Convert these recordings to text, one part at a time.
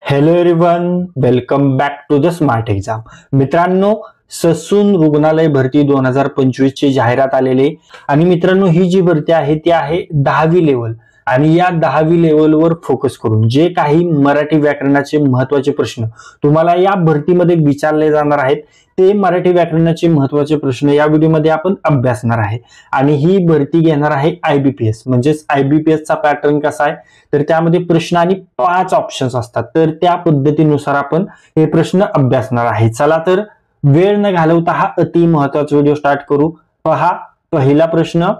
Hello everyone, welcome back to the smart exam. मित्रांनो, ससून रुग्णालय भरती 2025 ची जाहिरात आलेली आणि मित्रांनो ही जी भरती आहे ती आहे 10वी लेवल आणि या 10वी लेवलवर फोकस करून जे काही मराठी व्याकरणाचे महत्त्वाचे प्रश्न तुम्हाला या भरतीमध्ये विचारले जाणार आहेत ते मराठी व्याकरणाचे महत्त्वाचे प्रश्न या व्हिडिओमध्ये आपण अभ्यासणार आहे. आणि ही भरती घेणार आहे IBPS. म्हणजेच IBPS चा पॅटर्न कसा आहे तर त्यामध्ये प्रश्न आणि 5 ऑप्शन्स असतात, तर त्या पद्धतीनुसार आपण हे प्रश्न अभ्यासणार आहे. चला तर वेळ न घालवता हा अति महत्त्वाचा व्हिडिओ स्टार्ट करू. पहा, पहिला प्रश्न,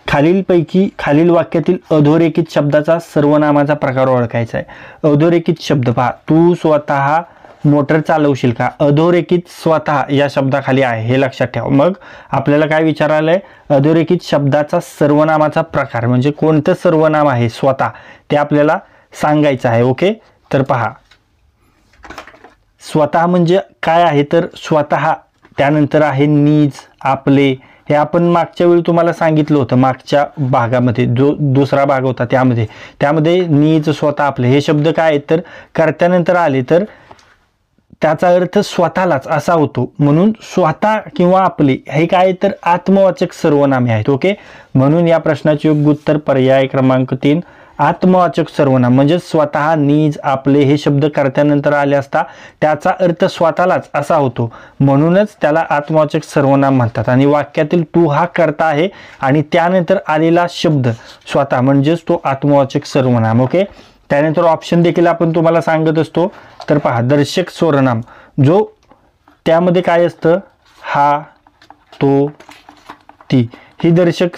खालील वाक्यातील अधोरेखित शब्दाचा सर्वनामाचा प्रकार ओळखायचा आहे. अधोरेखित शब्द पहा, तू स्वतः मोटर चालवशील का? अधोरेखित स्वतः या शब्दाखाली आहे, हे लक्षात ठेवा. मग आपल्याला काय विचारायलंय, अधोरेखित शब्दाचा सर्वनामाचा प्रकार म्हणजे कोणतं सर्वनाम आहे स्वतः ते आपल्याला सांगायचं आहे. ओके, तर पहा, स्वतः म्हणजे काय आहे तर स्वतः, त्यानंतर आहे नीज, आपले. हे आपण मागच्या वेळी तुम्हाला सांगितलं होतं, मागच्या भागामध्ये जो दुसरा भाग होता त्यामध्ये नीज, स्वतः, आपले हे शब्द काय आहेत तर कर्त्यानंतर आले तर त्याचा अर्थ स्वतःलाच असा होतो. म्हणून स्वतः किंवा आपले हे काय तर आत्मवाचक सर्वनामे आहेत. ओके, म्हणून या प्रश्नाचे योग्य उत्तर पर्याय क्रमांक 3, आत्मवाचक सर्वनाम. म्हणजे स्वतः, नीज, आपले हे शब्द कर्त्यानंतर आले असता त्याचा अर्थ स्वतःलाच असा होतो, म्हणूनच त्याला आत्मवाचक सर्वनाम म्हणतात. आणि वाक्यातील तू हा कर्ता आहे आणि त्यानंतर आलेला शब्द स्वतः म्हणजेच तो आत्मवाचक सर्वनाम. ओके, त्यानंतर ऑप्शन देखील आपण तुम्हाला सांगत असतो. तर पहा, दर्शक सर्वनाम जो त्यामध्ये काय असतं, हा, तो, ती, ही दर्शक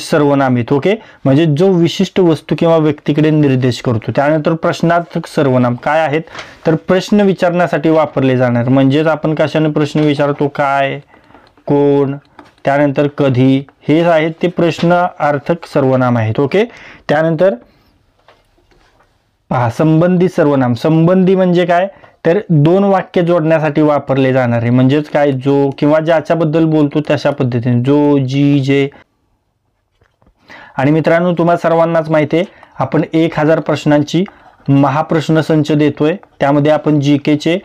सर्वनाम आहेत. ओके, म्हणजे जो विशिष्ट वस्तू किंवा व्यक्तीकडे निर्देश करतो. त्यानंतर प्रश्नार्थक सर्वनाम काय आहेत तर प्रश्न विचारण्यासाठी वापरले जाणार. म्हणजेच आपण कशाने प्रश्न विचारतो, काय, कोण, त्यानंतर कधी, हे आहेत ते प्रश्नार्थक सर्वनाम आहेत. ओके, त्यानंतर पहा, संबंधी सर्वनाम. संबंधी म्हणजे काय तर दोन वाक्य जोडण्यासाठी वापरले जाणारे. म्हणजेच काय, जो किंवा ज्याच्याबद्दल बोलतो तशा पद्धतीने, जो, जी, जे. आणि मित्रांनो, तुम्हा सर्वांनाच माहिती आहे आपण 1000 प्रश्नांची महाप्रश्न संच देतोय. त्यामध्ये आपण जीकेचे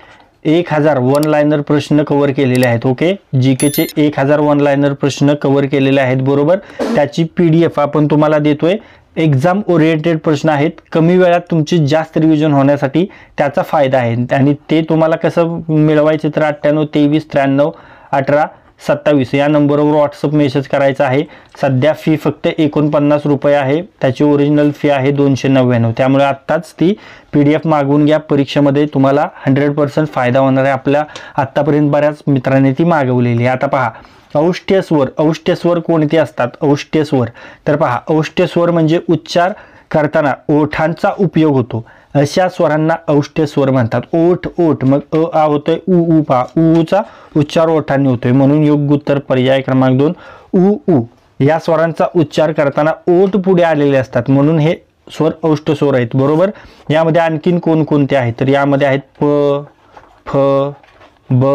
1000 वन लायनर प्रश्न कव्हर केलेले आहेत. ओके, जीकेचे 1000 वन लायनर प्रश्न कव्हर केलेले आहेत. बरोबर, त्याची PDF आपण तुम्हाला देतोय. एक्झाम ओरिएंटेड प्रश्न आहेत, कमी वेळात तुमची जास्त रिव्हिजन होण्यासाठी त्याचा फायदा आहे. आणि ते तुम्हाला कसं मिळवायचे तर 98 23 93 18 27 या नंबरवर व्हॉट्सअप मेसेज करायचा आहे. सध्या फी फक्त 49 रुपये आहे, त्याची ओरिजिनल फी आहे 299. त्यामुळे आत्ताच ती PDF मागवून घ्या, परीक्षेमध्ये तुम्हाला 100% फायदा होणार आहे. आपल्या आत्तापर्यंत बऱ्याच मित्रांनी ती मागवलेली आहे. आता पहा, औष्ठ्य स्वर. औष्ठ्य स्वर कोणते असतात? औष्ठ्य स्वर, तर पहा, औष्ठ्य स्वर म्हणजे उच्चार करताना ओठांचा उपयोग होतो अशा स्वरांना औष्ठ्य स्वर म्हणतात. ओठ, ओठ, मग आ होतोय, उ पहा, ऊचा उच्चार ओठांनी होतोय, म्हणून योग्य उत्तर पर्याय क्रमांक 2, उ. या स्वरांचा उच्चार करताना ओठ पुढे आलेले असतात, म्हणून हे स्वर औष्ठ्य स्वर आहेत. बरोबर, यामध्ये आणखीन कोणकोणते आहेत तर यामध्ये आहेत प, फ, ब,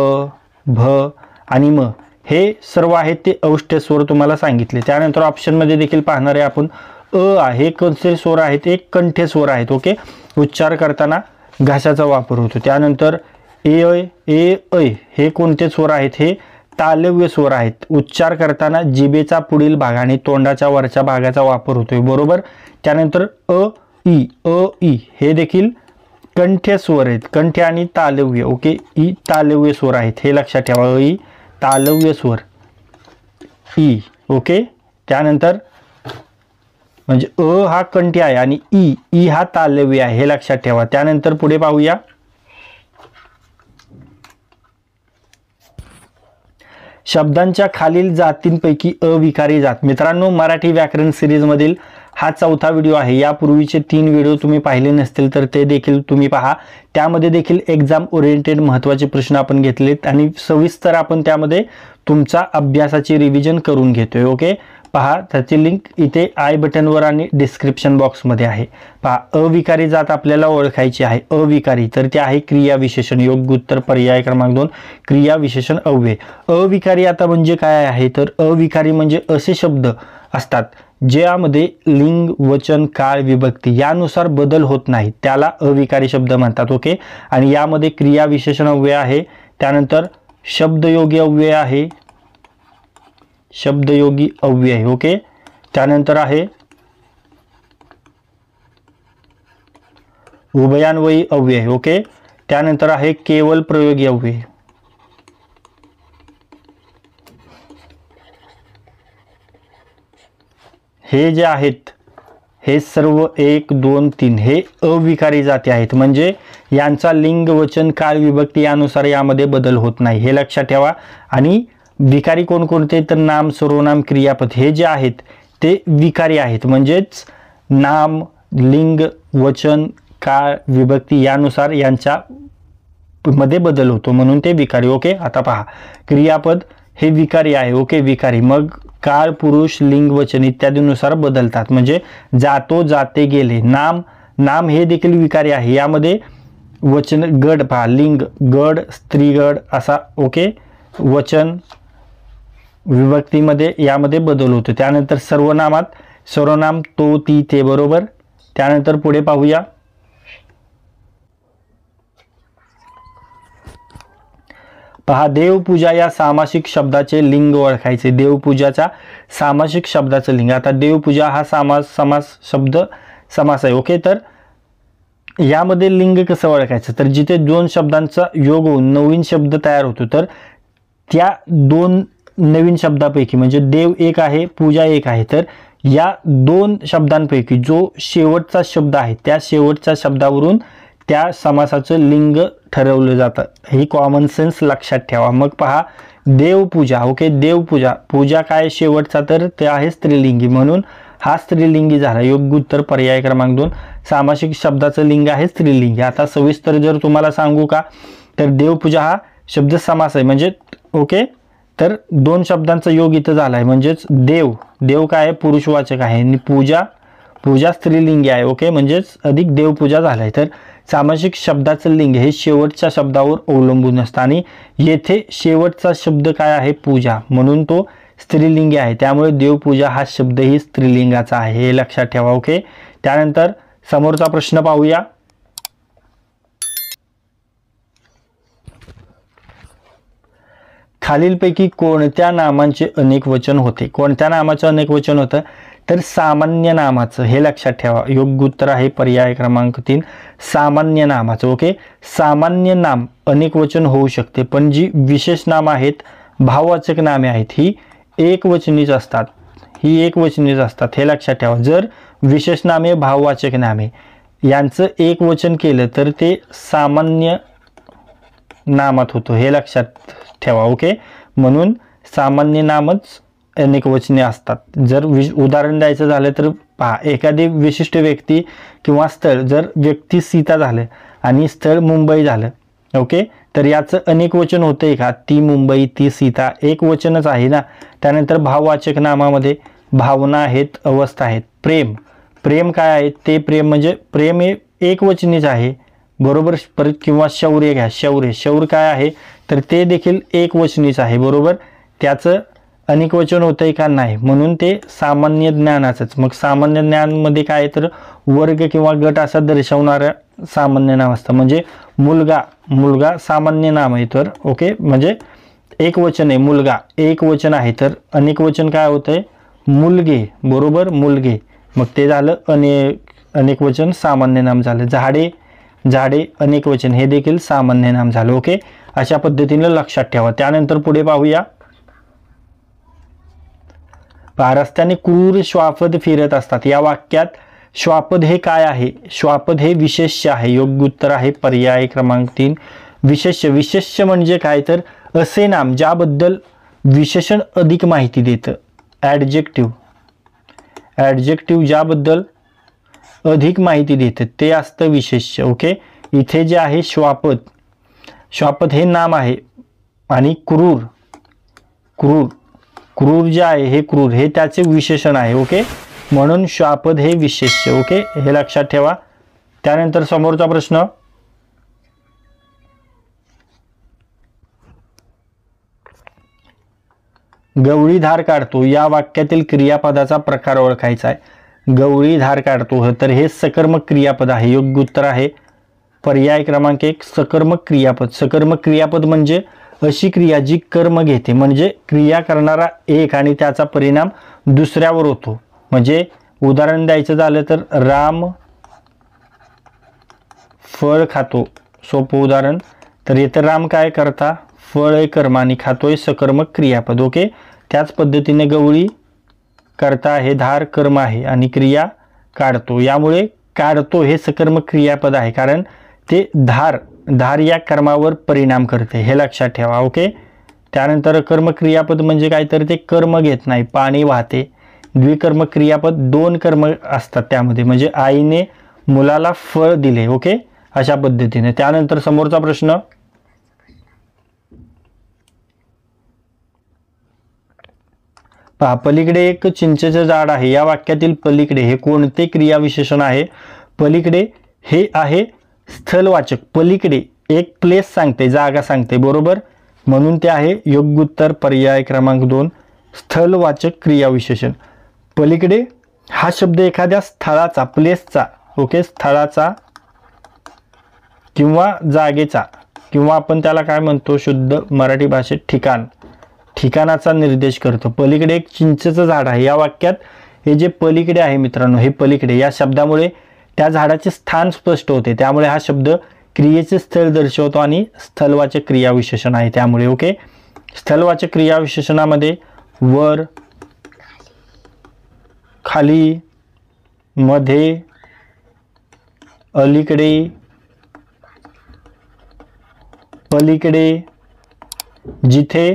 भ आणि म. हे सर्व आहेत ते औष्ठ्य स्वर तुम्हाला सांगितले. त्यानंतर ऑप्शनमध्ये देखील पाहणार आहे आपण, आहे कोणते स्वर आहेत, एक कंठ्य स्वर आहेत. ओके, उच्चार करताना घासाचा वापर होतो. त्यानंतर ए ऐ हे कोणते स्वर आहेत, हे तालव्य स्वर आहेत. उच्चार करताना जिभेचा पुढील भाग आणि तोंडाच्या वरच्या भागाचा वापर होतोय. बरोबर, त्यानंतर ई हे देखील कंठ्य स्वर आहेत, कंठ्य आणि तालव्य. ओके, ई तालव्य स्वर आहेत, हे लक्षात ठेवा. ई तालव्य स्वर, ई. ओके, त्यानंतर म्हणजे हा कंठ्य आहे आणि ई हा तालव्य आहे, हे लक्षात ठेवा. त्यानंतर पुढे पाहूया, शब्दांच्या खालील जातींपैकी अविकारी जात. मित्रांनो, मराठी व्याकरण सिरीज मधील हा 4था व्हिडिओ आहे. यापूर्वीचे 3 व्हिडिओ तुम्ही पाहिले नसतील तर ते देखील तुम्ही पहा. त्यामध्ये देखील एक्झाम ओरिएंटेड महत्त्वाचे प्रश्न आपण घेतलेत आणि सविस्तर आपण त्यामध्ये तुमचा अभ्यासाची रिव्हिजन करून घेतोय. ओके, पहा, त्याची लिंक इथे आय बटनवर आणि डिस्क्रिप्शन बॉक्समध्ये आहे. पहा, अविकारी जात आपल्याला ओळखायची आहे. अविकारी तर ते आहे क्रियाविशेषण. योग्य उत्तर पर्याय क्रमांक 2, क्रियाविशेषण अव्यय. अविकारी आता म्हणजे काय आहे तर अविकारी म्हणजे असे शब्द असतात ज्यामध्ये लिंग वचन काळ विभक्ती यानुसार बदल होत नाही त्याला अविकारी शब्द म्हणतात. ओके. आणि यामध्ये क्रिया विशेषण अव्यय आहे, त्यानंतर शब्दयोगी अव्यय आहे, शब्दयोगी अव्यय. ओके. त्यानंतर आहे उभयान्वयी अव्यय. ओके. त्यानंतर आहे केवल प्रयोगी अव्यय. हे जे आहेत हे सर्व 1 2 3 हे अविकारी जाती आहेत, म्हणजे यांचा लिंग वचन काळ विभक्ती यानुसार यामध्ये बदल होत नाही, हे लक्षात ठेवा. आणि विकारी कोणकोणते तर नाम सर्वनाम क्रियापद हे जे आहेत ते विकारी आहेत, म्हणजेच नाम लिंग वचन काळ विभक्ती यानुसार यांच्या मध्ये बदल होतो म्हणून ते विकारी. ओके. आता पहा क्रियापद हे विकारी आहे. ओके. विकारी मग काळ पुरुष लिंग वचन इत्यादीनुसार बदलतात, म्हणजे जातो जाते गेले. नाम नाम हे देखील विकारी आहे, यामध्ये वचन गड पहा लिंग गड स्त्री गड असा. ओके. वचन विभक्तीमध्ये यामध्ये बदल होतो. त्यानंतर सर्वनामात सर्वनाम तो ती ते बरोबर. त्यानंतर पुढे पाहूया पहा देवपूजा या सामासिक शब्दाचे लिंग ओळखायचे. देवपूजाचा सामासिक शब्दाचं लिंग. आता देवपूजा हा समास आहे. ओके. तर यामध्ये लिंग कसं ओळखायचं तर जिथे 2 शब्दांचा योग होऊन नवीन शब्द तयार होतो तर त्या 2 नवीन शब्दापैकी म्हणजे देव एक आहे पूजा एक आहे, तर या 2 शब्दांपैकी जो शेवटचा शब्द आहे त्या शेवटच्या शब्दावरून त्या समासाचं लिंग ठरवलं जातं. ही कॉमन सेन्स लक्षात ठेवा. मग पहा देवपूजा. ओके. देवपूजा पूजा काय शेवटचा तर ते आहे स्त्रीलिंगी म्हणून हा स्त्रीलिंगी झाला. योग्य उत्तर पर्याय क्रमांक 2. सामासिक शब्दाचं लिंग आहे स्त्रीलिंगी. आता सविस्तर जर तुम्हाला सांगू का तर देवपूजा हा शब्द समास आहे, म्हणजे ओके. तर 2 शब्दांचा योग इथं झाला आहे, म्हणजेच देव देव काय आहे पुरुषवाचक आहे आणि पूजा स्त्रीलिंगी आहे. ओके. म्हणजेच अधिक देवपूजा झालाय. तर सामासिक शब्दाचं लिंग हे शेवटच्या शब्दावर अवलंबून असतं आणि येथे शेवटचा शब्द काय आहे पूजा म्हणून तो स्त्रीलिंगी आहे, त्यामुळे देवपूजा हा शब्दही स्त्रीलिंगाचा आहे, हे लक्षात ठेवा. ओके. त्यानंतर समोरचा प्रश्न पाहूया. खालीलपैकी कोणत्या नामांचे अनेक वचन होते. कोणत्या नामाचं अनेक वचन होतं तर सामान्य नामाचं, हे लक्षात ठेवा. योग्य उत्तर आहे पर्याय क्रमांक 3 सामान्य नामाचं. ओके. सामान्य नाम अनेक वचन होऊ शकते, पण जी विशेष नाम आहेत भाववाचक नामे आहेत ही एकवचनीच असतात, हे लक्षात ठेवा. जर विशेष नामे भाववाचक नामे यांचं एक वचन केलं तर ते सामान्य नामात होतो, हे लक्षात ठेवा. ओके. म्हणून सामान्य नामच अनेक वचने असतात. जर उदाहरण द्यायचं झालं तर पहा एखादी विशिष्ट व्यक्ती किंवा स्थळ, जर व्यक्ती सीता झालं आणि स्थळ मुंबई झालं. ओके. तर याचं अनेक वचन होतंय का. ती मुंबई ती सीता एक वचनच आहे ना. त्यानंतर भाववाचक नामामध्ये भावना आहेत अवस्था आहेत. प्रेम काय आहे ते प्रेम म्हणजे प्रेम हे एकवचनीच आहे बरोबर. परत किंवा शौर्य घ्या शौर्य काय आहे तर ते देखील एकवचनीच आहे बरोबर. त्याचं अनेक वचन होतंय का नाही, म्हणून ते सामान्य ज्ञानाचंच. मग सामान्य ज्ञानमध्ये काय तर वर्ग किंवा गट असा दर्शवणारं सामान्य नाम असतं. म्हणजे मुलगा सामान्य नाम आहे तर ओके, म्हणजे एक वचन आहे मुलगा एक वचन आहे, तर अनेक वचन काय होतंय मुलगे बरोबर मुलगे. मग ते झालं अनेक वचन सामान्य नाम झालं. झाडे अनेक वचन हे देखील सामान्य नाम झालं. ओके. अशा पद्धतीने लक्षात ठेवा. त्यानंतर पुढे पाहूया. रस्त्याने क्रूर श्वापद फिरत असतात. या वाक्यात श्वापद हे काय आहे. श्वापद हे विशेष्य आहे. योग्य उत्तर आहे पर्याय क्रमांक 3 विशेष्य म्हणजे काय तर असे नाम ज्याबद्दल विशेषण अधिक माहिती देतं. ॲडजेक्टिव्ह ज्याबद्दल अधिक माहिती देतं ते असतं विशेष्य. ओके. इथे जे आहे श्वापद हे नाम आहे आणि क्रूर जे आहे हे क्रूर हे त्याचे विशेषण आहे. ओके. म्हणून श्वापद हे विशेष्य. ओके. हे लक्षात ठेवा. त्यानंतर समोरचा प्रश्न. गवळी धार काढतो या वाक्यातील क्रियापदाचा प्रकार ओळखायचा आहे। गवळी धार काढतो तर हे सकर्मक क्रियापद आहे। योग्य उत्तर आहे पर्याय क्रमांक 1 सकर्मक क्रियापद। सकर्मक क्रियापद म्हणजे अशी क्रिया जी कर्म घेते, म्हणजे क्रिया करणारा एक आणि त्याचा परिणाम दुसऱ्यावर होतो। म्हणजे उदाहरण द्यायचं झालं तर राम फळ खातो, सोपं उदाहरण। तर इथं राम काय करता, फळ आहे कर्म आणि खातोय सकर्मक क्रियापद। ओके, त्याच पद्धतीने गवळी करता आहे, धार कर्म आहे आणि क्रिया काढतो, यामुळे काढतो हे सकर्मक क्रियापद आहे कारण ते धार या कर्मावर परिणाम करते, हे लक्षात ठेवा। ओके, त्यानंतर कर्म क्रियापद म्हणजे काय तर ते कर्म घेत नाही, पाणी वाहते। द्विकर्म क्रियापद 2 कर्म असतात त्यामध्ये, म्हणजे आईने मुलाला फळ दिले। ओके, अशा पद्धतीने। त्यानंतर समोरचा प्रश्न, पहा पलीकडे एक चिंचेचे झाड आहे या वाक्यातील पलीकडे हे कोणते क्रियाविशेषण आहे। पलीकडे हे आहे स्थलवाचक, पलीकडे एक प्लेस सांगते, जागा सांगते, बरोबर, म्हणून ते आहे योग्य उत्तर पर्याय क्रमांक 2 स्थलवाचक क्रियाविशेषण। पलीकडे हा शब्द एखाद्या स्थळाचा, प्लेसचा, ओके, स्थळाचा किंवा जागेचा, किंवा आपण त्याला काय म्हणतो शुद्ध मराठी भाषेत ठिकाण, ठिकाणाचा निर्देश करतो। पलीकडे एक चिंचेचं झाड आहे या वाक्यात हे जे पलीकडे आहे मित्रांनो, हे पलीकडे या शब्दामुळे त्या झाडाचे स्थान स्पष्ट होते, त्यामुळे हा शब्द क्रियेचे स्थळ दर्शवतो आणि स्थलवाचक क्रियाविशेषण आहे त्यामुळे। ओके, स्थलवाचक क्रियाविशेषणामध्ये वर, खाली, मध्ये, अलीकडे, पलीकडे, जिथे,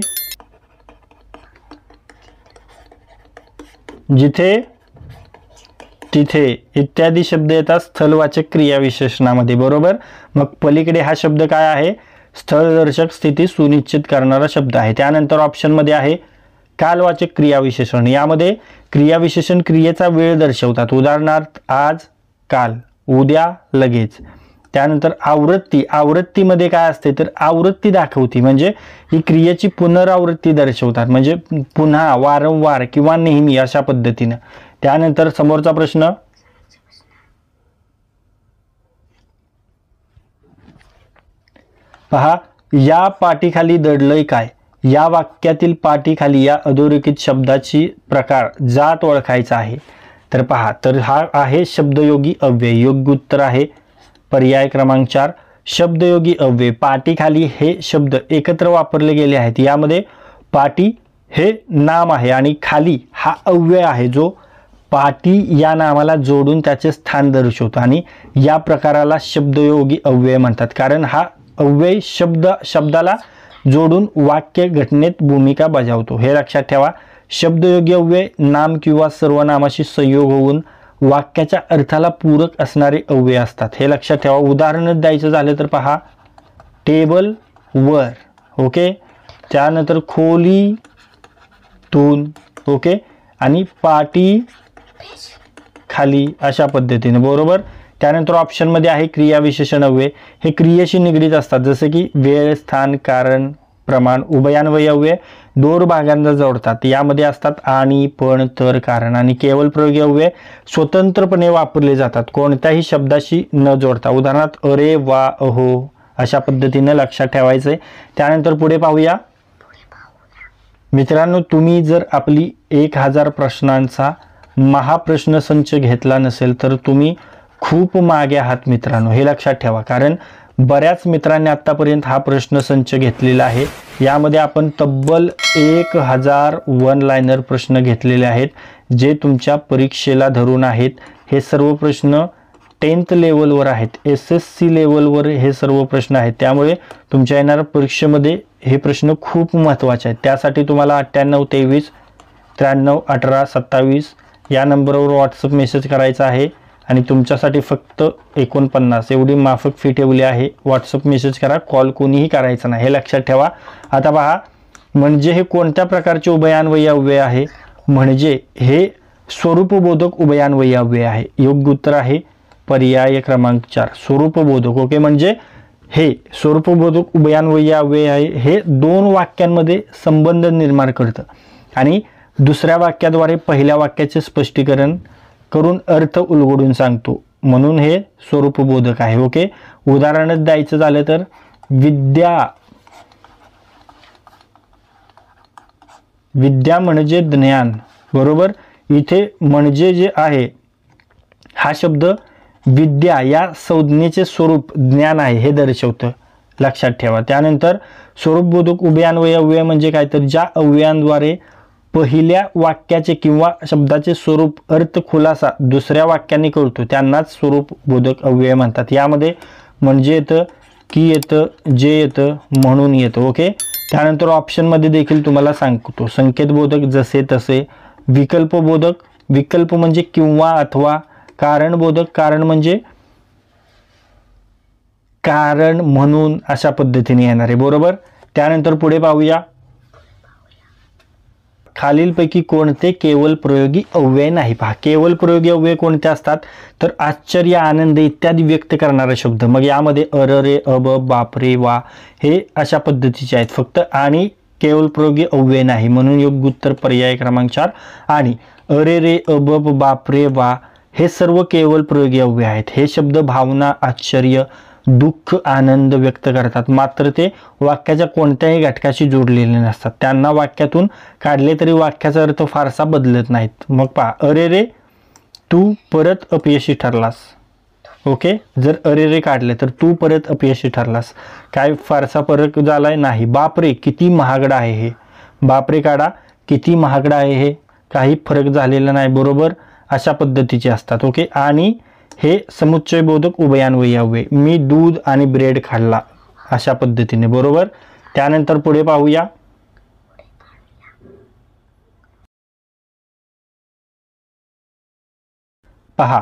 जिथे, तिथे इत्यादी शब्द येतात स्थलवाचक क्रियाविशेषणामध्ये, बरोबर। मग पलीकडे हा शब्द काय आहे, स्थळदर्शक स्थिती सुनिश्चित करणारा शब्द आहे। त्यानंतर ऑप्शनमध्ये आहे कालवाचक क्रियाविशेषण, यामध्ये क्रियाविशेषण क्रियेचा वेळ दर्शवतात, उदाहरणार्थ आज, काल, उद्या, लगेच। त्यानंतर आवृत्ती, आवृत्तीमध्ये काय असते तर आवृत्ती दाखवती, म्हणजे ही क्रियेची पुनरावृत्ती दर्शवतात, म्हणजे पुन्हा, वारंवार किंवा नेहमी अशा पद्धतीने। त्यानंतर समोरचा प्रश्न, पहा या पाठीखाली दडलंय काय, या वाक्यातील पाठीखाली या अधोरेखित शब्दाची प्रकार जात ओळखायचा आहे। तर पहा, तर हा आहे शब्दयोगी अव्यय। योग्य उत्तर आहे पर्याय क्रमांक 4 शब्दयोगी अव्यय। पाठीखाली हे शब्द एकत्र वापरले गेले आहेत, यामध्ये पाठी हे नाम आहे आणि खाली हा अव्यय आहे जो पाठी या नामाला जोडून त्याचे स्थान दर्शवतो, आणि या प्रकाराला शब्दयोगी अव्यय म्हणतात कारण हा अव्यय शब्दाला जोडून वाक्य घटनेत भूमिका बजावतो, हे लक्षात ठेवा। शब्दयोगी अव्यय नाम किंवा सर्वनामाशी संयोग होऊन वाक्याच्या अर्थाला पूरक असणारे अव्यय असतात, हे लक्षात ठेवा। उदाहरण द्यायचं झालं तर पहा टेबल वर, ओके, त्यानंतर खोलीतून, ओके, आणि पाठी खाली अशा पद्धतीने, बरोबर। त्यानंतर ऑप्शनमध्ये आहे क्रियाविशेषण अव्यय, हे क्रियेशी निगडीत असतात, जसे की वेळ, स्थान, कारण, प्रमाण। उभयान्वयी अव्यय 2 भागांना जोडतात, यामध्ये असतात आणि, पण, तर, कारण। आणि केवल प्रयोगी अव्यय स्वतंत्रपणे वापरले जातात, कोणत्याही शब्दाशी न जोडता, उदाहरणार्थ अरे, वा, अहो अशा पद्धतीने लक्षात ठेवायचे। त्यानंतर पुढे पाहूया मित्रांनो, तुम्ही जर आपली 1000 प्रश्नांचा महाप्रश्न संच घेतला नसेल तर तुम्ही खूप मागे आहात मित्रांनो, हे लक्षात ठेवा, कारण बऱ्याच मित्रांनी आतापर्यंत हा प्रश्न संच घेतलेला आहे। यामध्ये आपण तब्बल 1000 वन लाइनर प्रश्न घेतलेले आहेत, जे तुमच्या परीक्षेला धरून आहेत। हे सर्व प्रश्न 10th लेवलवर आहेत, SSC लेवलवर हे सर्व प्रश्न आहेत, त्यामुळे तुमच्या येणाऱ्या परीक्षेमध्ये हे प्रश्न खूप महत्त्वाचे आहेत। त्यासाठी तुम्हाला 98 23 93 18 27 या नंबरवर व्हॉट्सअप मेसेज करायचा आहे, आणि तुमच्यासाठी फक्त 49 एवढी माफक फी ठेवली आहे। व्हॉट्सअप मेसेज करा, कॉल कोणीही करायचा नाही, हे लक्षात ठेवा। आता पहा, म्हणजे हे कोणत्या प्रकारचे उभयान्वयी अव्यय आहे, म्हणजे हे स्वरूपबोधक उभयान्वयी अव्यय आहे। योग्य उत्तर आहे पर्याय क्रमांक 4 स्वरूपबोधक। ओके, म्हणजे हे स्वरूपबोधक उभयान्वयी अव्यय आहे, हे 2 वाक्यांमध्ये संबंध निर्माण करतं। आणि दुसऱ्या वाक्याद्वारे पहिल्या वाक्याचे स्पष्टीकरण करून अर्थ उलगडून सांगतो, म्हणून हे स्वरूपबोधक आहे. ओके, उदाहरणच द्यायचं झालं तर विद्या म्हणजे ज्ञान, बरोबर. इथे म्हणजे जे आहे हा शब्द विद्या या संज्ञेचे स्वरूप ज्ञान आहे हे दर्शवतं, लक्षात ठेवा. त्यानंतर स्वरूपबोधक उभय अन्वय अव्यय म्हणजे काय, तर ज्या अव्ययांद्वारे पहिल्या वाक्याचे किंवा शब्दाचे स्वरूप अर्थ खुलासा दुसऱ्या वाक्याने कळतो त्यांनाच स्वरूपबोधक अव्यय म्हणतात. यामध्ये म्हणजे येतं, की येतं, जे येतं, म्हणून येतं. ओके, त्यानंतर ऑप्शनमध्ये देखील तुम्हाला सांगतो संकेतबोधक जसे तसे, विकल्पबोधक, विकल्प म्हणजे किंवा अथवा, कारणबोधक, कारण म्हणजे कारण म्हणून अशा पद्धतीने येणार आहे, बरोबर. त्यानंतर पुढे पाहूया, खालीलपैकी कोणते केवळ प्रयोगी अव्यय नाही. पहा, केवळ प्रयोगी अव्यय कोणते असतात, तर आश्चर्य, आनंद इत्यादी व्यक्त करणारे शब्द. मग यामध्ये अर, रे, अब, बाप रे, वा हे अशा पद्धतीचे आहेत फक्त, आणि केवळ प्रयोगी अव्यय नाही, म्हणून योग्य उत्तर पर्याय क्रमांक 4. आणि अरे रे, अब, बाप रे, वा हे सर्व केवळ प्रयोगी अव्यय आहेत. हे शब्द भावना, आश्चर्य, दुःख, आनंद व्यक्त करतात, मात्र ते वाक्याच्या कोणत्याही घटकाशी जोडलेले नसतात. त्यांना वाक्यातून काढले तरी वाक्याचा अर्थ फारसा बदलत नाहीत. मग पहा, अरे रे तू परत अपयशी ठरलास. ओके, जर अरे रे काढले तर तू परत अपयशी ठरलास, काय फारसा फरक झालाय नाही. बाप रे किती महागडा आहे हे, बाप रे काढा, किती महागडा आहे हे, काही फरक झालेला नाही, बरोबर. अशा पद्धतीचे असतात. ओके, आणि हे समुच्चयबोधक उभयान्वयी अव्यय, मी दूध आणि ब्रेड खाल्ला अशा पद्धतीने, बरोबर. त्यानंतर पुढे पाहूया, पहा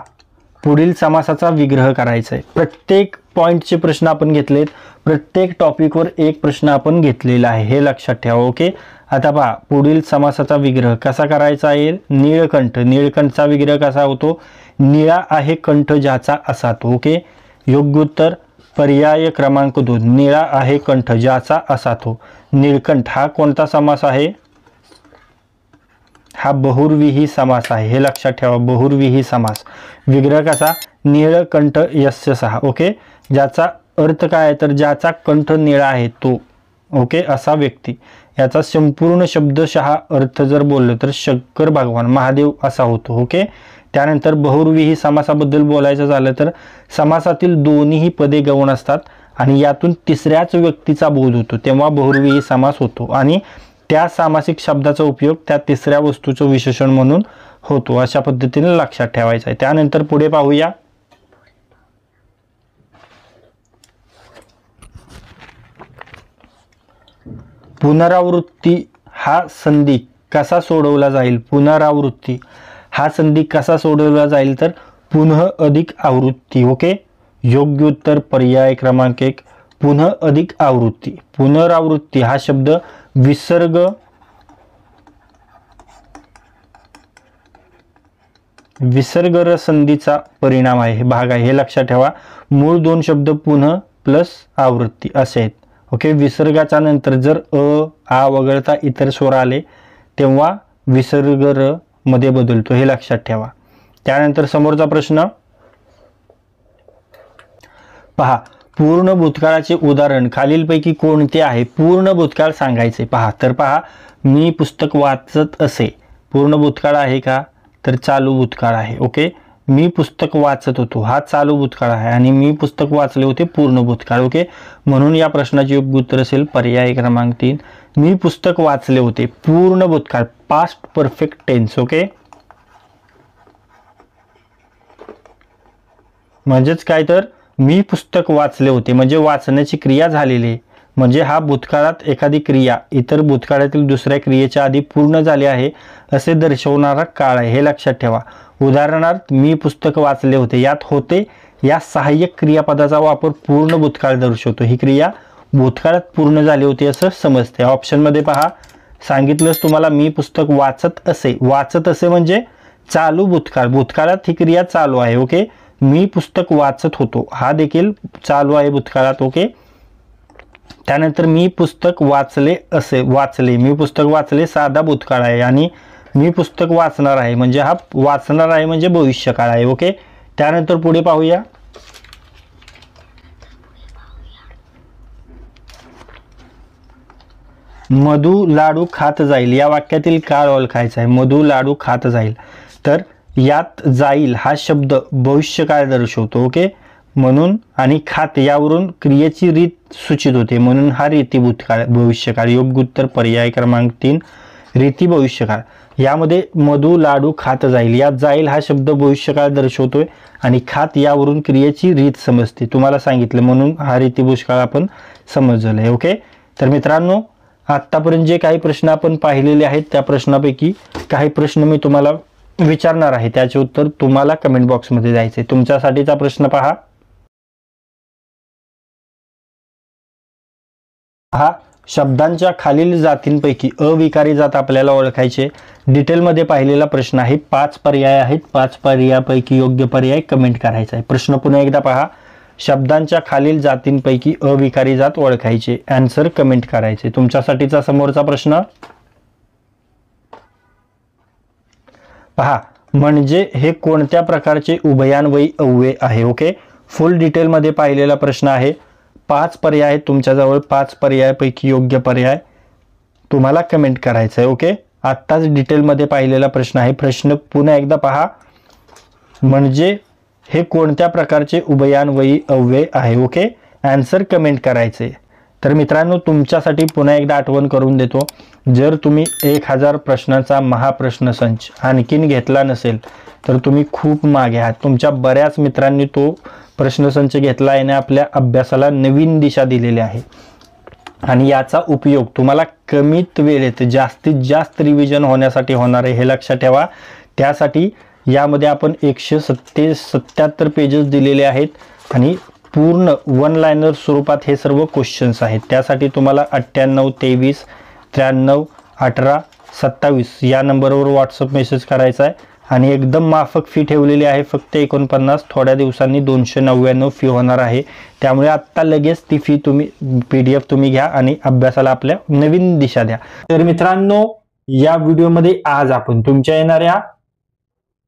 पुढील समासाचा विग्रह करायचा आहे. प्रत्येक पॉइंटचे प्रश्न आपण घेतलेत, प्रत्येक टॉपिकवर एक प्रश्न आपण घेतलेला आहे, हे लक्षात ठेवा. ओके, आता पहा पुढील समासाचा विग्रह कसा करायचा आहे. नीळकंठ, नीळकंठचा विग्रह कसा होतो, निळा आहे कंठ ज्याचा असा तो. ओके, योग्य उत्तर पर्याय क्रमांक 2, निळा आहे कंठ ज्याचा असा तो. नीळकंठ हा कोणता समास आहे, हा बहुर्विही समास आहे, हे लक्षात ठेवा, बहुर्विही समास. विग्रह कसा, नीळकंठ यस्य सहा. ओके, ज्याचा अर्थ काय आहे, तर ज्याचा कंठ निळा आहे तो. ओके, असा व्यक्ती. याचा संपूर्ण शब्दशः अर्थ जर बोललं तर शंकर भगवान महादेव असा होतो. ओके, त्यानंतर बहुर्विही समासाबद्दल बोलायचं झालं तर समासातील दोन्हीही पदे गौण असतात आणि यातून तिसऱ्याच व्यक्तीचा बोध होतो तेव्हा बहुर्विही समास होतो, आणि त्या सामासिक शब्दाचा उपयोग त्या तिसऱ्या वस्तूचं विशेषण म्हणून होतो. अशा पद्धतीने लक्षात ठेवायचं आहे. त्यानंतर पुढे पाहूया, पुनरावृत्ती हा संधी कसा सोडवला जाईल. पुनरावृत्ती हा संधी कसा सोडवला जाईल, तर पुनः अधिक आवृत्ती. ओके, योग्य उत्तर पर्याय क्रमांक 1, पुनः अधिक आवृत्ती. पुनरावृत्ती हा शब्द विसर्ग संधीचा परिणाम आहे, भाग आहे, हे लक्षात ठेवा. मूळ दोन शब्द पुनः प्लस आवृत्ती असे आहेत. ओके, विसर्गाच्या नंतर जर आ वगळता इतर स्वर आले तेव्हा विसर्ग र मध्ये बदलतो, हे लक्षात ठेवा. त्यानंतर समोरचा प्रश्न पहा, पूर्ण भूतकाळाचे उदाहरण खालीलपैकी कोणते आहे. पूर्ण भूतकाळ सांगायचे. पहा, तर पहा, मी पुस्तक वाचत असे, पूर्ण भूतकाळ आहे का, तर चालू भूतकाळ आहे. ओके, मी पुस्तक वाचत होतो हा चालू भूतकाळ आहे आणि मी पुस्तक वाचले होते पूर्ण भूतकाळ. ओके, म्हणून या प्रश्नाचे योग्य उत्तर असेल पर्याय क्रमांक 3, मी पुस्तक वाचले होते पूर्ण भूतकाळ, पास्ट परफेक्ट टेन्स. ओके, म्हणजेच काय, तर मी पुस्तक वाचले होते म्हणजे वाचण्याची क्रिया झालेली, म्हणजे हा भूतकाळात एखादी क्रिया इतर भूतकाळातील दुसऱ्या क्रियेच्या आधी पूर्ण झाली आहे असे दर्शवणारा काळ आहे, हे लक्षात ठेवा. उदाहरणार्थ मी पुस्तक वाचले होते, यात होते या सहाय्यक क्रियापदाचा वापर पूर्ण भूतकाळ दर्शवतो. ही क्रिया भूतकाळात पूर्ण झाली होती असं समजते. ऑप्शनमध्ये पहा, सांगितलंच तुम्हाला मी पुस्तक वाचत असे, वाचत असे म्हणजे चालू भूतकाळ, भूतकाळात ही क्रिया चालू आहे. ओके, मी पुस्तक वाचत होतो हा देखील चालू आहे भूतकाळात. ओके, त्यानंतर मी पुस्तक वाचले असे वाचले, मी पुस्तक वाचले साधा भूतकाळ आहे आणि मी पुस्तक वाचणार आहे म्हणजे हा वाचणार आहे म्हणजे भविष्यकाळ आहे. ओके. त्यानंतर पुढे पाहूया. मधु लाडू खात जाईल या वाक्यातील काळ ओळखायचा आहे. मधु लाडू खात जाईल, तर यात जाईल हा शब्द भविष्यकाळ दर्शवतो. ओके. म्हणून आणि खात यावरून क्रियेची रीत सूचित होते, म्हणून हा रीती भूतकाळ भविष्यकाळ. योग्य उत्तर पर्याय क्रमांक 3 रीती भविष्यकाळ. यामध्ये मधु लाडू खात जाईल, यात जाईल हा शब्द भविष्यकाळ दर्शवतोय आणि खात यावरून क्रियेची रीत समजते. तुम्हाला सांगितलं म्हणून हा रीती भूतकाळ आपण समजलं आहे. ओके. तर मित्रांनो, आत्तापर्यंत जे काही प्रश्न आपण पाहिलेले आहेत त्या प्रश्नापैकी काही प्रश्न मी तुम्हाला विचारणार आहे, त्याचे उत्तर तुम्हाला कमेंट बॉक्समध्ये द्यायचे. तुमच्यासाठीचा प्रश्न पहा. हा शब्दांच्या खालील जातींपैकी अविकारी जात आपल्याला ओळखायचे. डिटेलमध्ये पाहिलेला प्रश्न आहे. 5 पर्याय आहेत. 5 पर्यायापैकी योग्य पर्याय कमेंट करायचा आहे. प्रश्न पुन्हा एकदा पहा. शब्दांच्या खालील जातींपैकी अविकारी जात ओळखायचे. आन्सर कमेंट करायचे. तुमच्यासाठीचा समोरचा प्रश्न पहा. म्हणजे हे कोणत्या प्रकारचे उभयान्वयी अव्यय आहे. ओके. फुल डिटेलमध्ये पाहिलेला प्रश्न आहे. 5 पर्याय आहेत तुमच्याजवळ. 5 पर्यायापैकी योग्य पर्याय तुम्हाला कमेंट करायचं आहे. ओके. आत्ताच डिटेलमध्ये पाहिलेला प्रश्न आहे. प्रश्न पुन्हा एकदा पहा. म्हणजे हे कोणत्या प्रकारचे उभयान्वयी अव्यय आहे. ओके. आन्सर कमेंट करायचे. तर मित्रांनो, तुमच्यासाठी पुन्हा एकदा आठवण करून देतो, जर तुम्ही 1000 प्रश्नांचा महाप्रश्न संच आणखीन घेतला नसेल तर तुम्ही खूप मागे आहात. तुमच्या बऱ्याच मित्रांनी तो प्रश्नसंच घेतला आहे आणि आपल्या अभ्यासाला नवीन दिशा दिलेली आहे आणि याचा उपयोग तुम्हाला कमीत वेळेत जास्तीत जास्त रिव्हिजन होण्यासाठी होणार आहे, हे लक्षात ठेवा. त्यासाठी यामध्ये आपण 177 पेजेस दिलेले आहेत आणि पूर्ण वन लाइनर स्वरूपात हे सर्व क्वेश्चन्स आहेत. त्यासाठी तुम्हाला 98 23 93 18 27 या नंबरवर व्हॉट्सअप मेसेज करायचा आहे आणि एकदम माफक फी ठेवलेली आहे. फक्त 49. थोड्या दिवसांनी 299 फी होणार आहे. त्यामुळे आत्ता लगेच ती फी तुम्ही PDF तुम्ही घ्या आणि अभ्यासाला आपल्या नवीन दिशा द्या. तर मित्रांनो, या व्हिडिओमध्ये आज आपण तुमच्या येणाऱ्या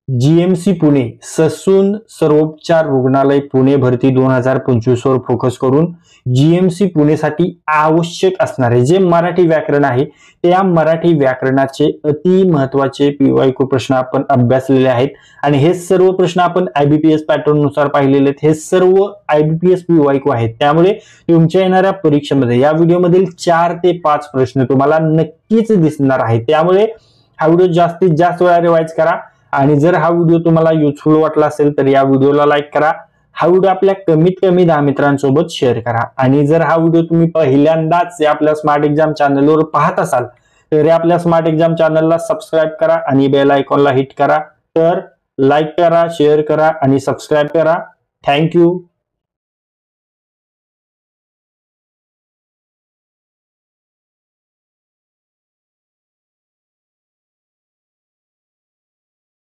GMC पुणे ससून सर्वोपचार रुग्णालय पुणे भरती 2025 वर फोकस करून GMC पुणेसाठी आवश्यक असणारे जे मराठी व्याकरण आहे त्या मराठी व्याकरणाचे अति महत्त्वाचे PYQ प्रश्न आपण अभ्यासलेले आहेत आणि हे सर्व प्रश्न आपण IBPS पॅटर्न नुसार पाहिलेले आहेत. हे सर्व IBPS PYQ आहेत. त्यामुळे तुमच्या येणाऱ्या परीक्षेमध्ये या व्हिडिओमधील 4 ते 5 प्रश्न तुम्हाला नक्कीच दिसणार आहेत. त्यामुळे हा व्हिडिओ जास्तीत जास्त वेळा रिवाइज करा आणि जर हा व्हिडिओ तुम्हाला युजफुल वाटला असेल तर या व्हिडिओला लाईक करा. हा व्हिडिओ आपल्या कमीत कमी 10 मित्रांसोबत शेअर करा आणि जर हा व्हिडिओ तुम्ही पहिल्यांदाच आपल्या स्मार्ट एक्झाम चॅनलवर पाहत असाल तर आपल्या स्मार्ट एक्झाम चॅनलला सबस्क्राईब करा आणि बेल आयकॉनला हिट करा. तर लाईक करा, शेअर करा आणि सबस्क्राईब करा. थँक्यू.